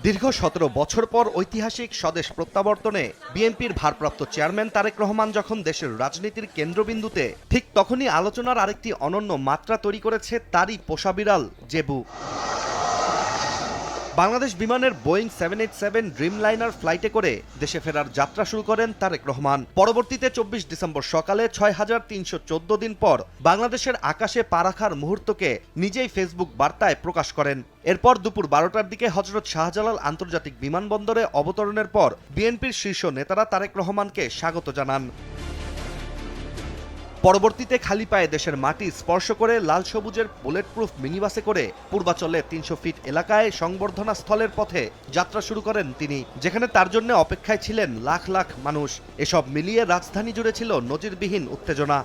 দীর্ঘ ১৭ বছর পর ঐতিহাসিক স্বদেশ প্রত্যাবর্তনে বিএনপির ভারপ্রাপ্ত চেয়ারম্যান তারেক রহমান যখন দেশের রাজনীতির কেন্দ্রবিন্দুতে, ঠিক তখনই আলোচনার আরেকটি অনন্য মাত্রা তৈরি করেছে তারই পোষা বিড়াল জেবু। বাংলাদেশ বিমানের বোয়িং 787 ড্রিমলাইনার ফ্লাইটে করে দেশে ফেরার যাত্রা শুরু করেন তারেক রহমান। পরবর্তীতে ২৪ ডিসেম্বর সকালে ৬,৩১৪ দিন পর বাংলাদেশের আকাশে পা রাখার মুহূর্তকে নিজেই ফেসবুক বার্তায় প্রকাশ করেন। এরপর দুপুর ১২টার দিকে হযরত শাহজালাল আন্তর্জাতিক বিমানবন্দরে অবতরণের পর বিএনপির শীর্ষ নেতারা তারেক রহমানকে স্বাগত জানান। পরবর্তীতে খালি পায়ে দেশের মাটি স্পর্শ করে লাল সবুজের বুলেট প্রুফ মিনিবাসে করে পূর্বাচলে ৩০০ ফিট এলাকায় সংবর্ধনা স্থলের পথে যাত্রা শুরু করেন তিনি, যেখানে তার জন্য অপেক্ষায় ছিলেন লাখ লাখ মানুষ। এসব মিলিয়ে রাজধানী জুড়ে ছিল নজিরবিহীন উত্তেজনা।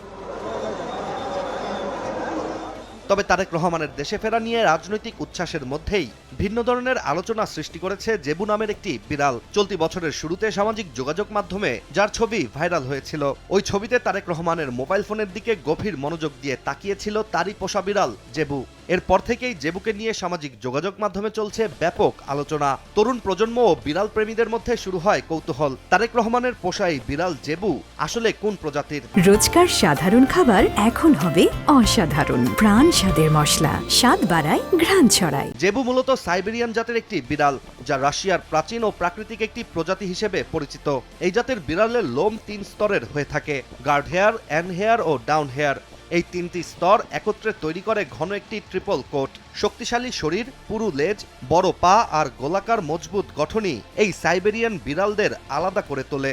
তবে তারেক রহমানের দেশে ফেরা নিয়ে রাজনৈতিক উচ্ছ্বাসের মধ্যেই ভিন্ন ধরনের আলোচনা সৃষ্টি করেছে জেবু নামের একটি বিড়াল। চলতি বছরের শুরুতে সামাজিক যোগাযোগ মাধ্যমে যার ছবি ভাইরাল হয়েছিল, ওই ছবিতে তারেক রহমানের মোবাইল ফোনের দিকে গভীর মনোযোগ দিয়ে তাকিয়েছিল তারই পোষা বিড়াল জেবু। এরপর থেকেই জেবুকে নিয়ে সামাজিক যোগাযোগ মাধ্যমে চলছে ব্যাপক আলোচনা। তরুণ প্রজন্ম ও বিড়াল প্রেমীদের মধ্যে শুরু হয় কৌতূহল, তারেক রহমানের পোষা এই বিড়াল জেবু আসলে কোন প্রজাতির। রোজকার সাধারণ খাবার এখন হবে অসাধারণ, প্রাণ স্বাদের মশলা, স্বাদ বাড়ায়, ঘ্রাণ ছড়ায়। জেবু মূলত সাইবেরিয়ান জাতের একটি বিড়াল, যা রাশিয়ার প্রাচীন ও প্রাকৃতিক একটি প্রজাতি হিসেবে পরিচিত। এই জাতের বিড়ালের লোম ৩ স্তরের হয়ে থাকে: গার্ড হেয়ার, এন্ড হেয়ার ও ডাউন হেয়ার। এই ৩টি স্তর একত্রে তৈরি করে ঘন একটি ট্রিপল কোট। শক্তিশালী শরীর, পুরু লেজ, বড় পা আর গোলাকার মজবুত গঠনই এই সাইবেরিয়ান বিড়ালদের আলাদা করে তোলে।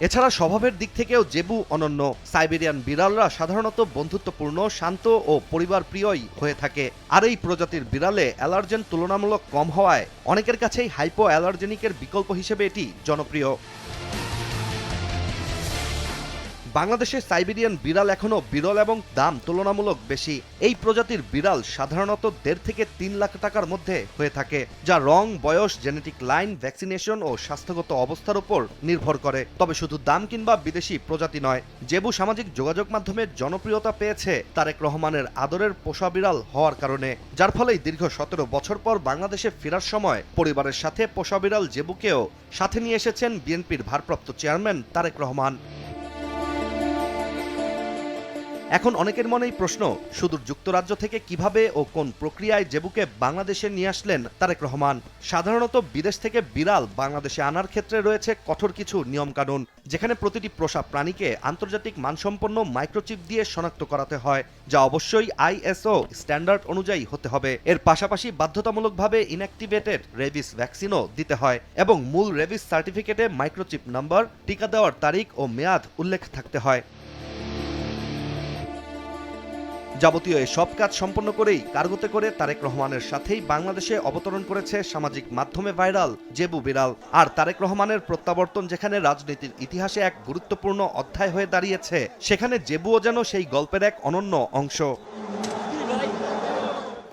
এছাড়া স্বভাবের দিক থেকেও জেবু অনন্য। সাইবেরিয়ান বিড়ালরা সাধারণত বন্ধুত্বপূর্ণ, শান্ত ও পরিবার প্রিয়ই হয়ে থাকে। আর এই প্রজাতির বিড়ালে অ্যালার্জেন তুলনামূলক কম হওয়ায় অনেকের কাছেই হাইপো অ্যালার্জেনিকের বিকল্প হিসেবে এটি জনপ্রিয়। বাংলাদেশে সাইবেরিয়ান বিড়াল এখনও বিরল এবং দাম তুলনামূলক বেশি। এই প্রজাতির বিড়াল সাধারণত ১.৫ থেকে ৩ লাখ টাকার মধ্যে হয়ে থাকে, যা রং, বয়স, জেনেটিক লাইন, ভ্যাকসিনেশন ও স্বাস্থ্যগত অবস্থার উপর নির্ভর করে। তবে শুধু দাম কিংবা বিদেশি প্রজাতি নয়, জেবু সামাজিক যোগাযোগ মাধ্যমে জনপ্রিয়তা পেয়েছে তারেক রহমানের আদরের পোষা বিড়াল হওয়ার কারণে, যার ফলে দীর্ঘ ১৭ বছর পর বাংলাদেশে ফেরার সময় পরিবারের সাথে পোষা বিড়াল জেবুকেও সাথে নিয়ে এসেছেন বিএনপির ভারপ্রাপ্ত চেয়ারম্যান তারেক রহমান। এখন অনেকের মনেই প্রশ্ন, সুদূর যুক্তরাজ্য থেকে কিভাবে ও কোন প্রক্রিয়ায় জেবুকে বাংলাদেশে নিয়ে আসলেন তারেক রহমান। সাধারণত বিদেশ থেকে বিড়াল বাংলাদেশে আনার ক্ষেত্রে রয়েছে কঠোর কিছু নিয়মকানুন, যেখানে প্রতিটি পোষা প্রাণীকে আন্তর্জাতিক মানসম্পন্ন মাইক্রোচিপ দিয়ে শনাক্ত করাতে হয়, যা অবশ্যই আইএসও স্ট্যান্ডার্ড অনুযায়ী হতে হবে। এর পাশাপাশি বাধ্যতামূলকভাবে ইনঅ্যাক্টিভেটেড রেবিস ভ্যাকসিনও দিতে হয় এবং মূল রেবিস সার্টিফিকেটে মাইক্রোচিপ নাম্বার, টিকা দেওয়ার তারিখ ও মেয়াদ উল্লেখ থাকতে হয়। যাবতীয় এসব কাজ সম্পন্ন করেই কার্গোতে করে তারেক রহমানের সাথেই বাংলাদেশে অবতরণ করেছে সামাজিক মাধ্যমে ভাইরাল জেবু বিড়াল। আর তারেক রহমানের প্রত্যাবর্তন যেখানে রাজনীতির ইতিহাসে এক গুরুত্বপূর্ণ অধ্যায় হয়ে দাঁড়িয়েছে, সেখানে জেবুও যেন সেই গল্পের এক অনন্য অংশ।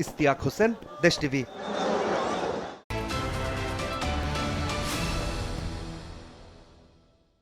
ইশতিয়াক হোসেন, দেশ টিভি।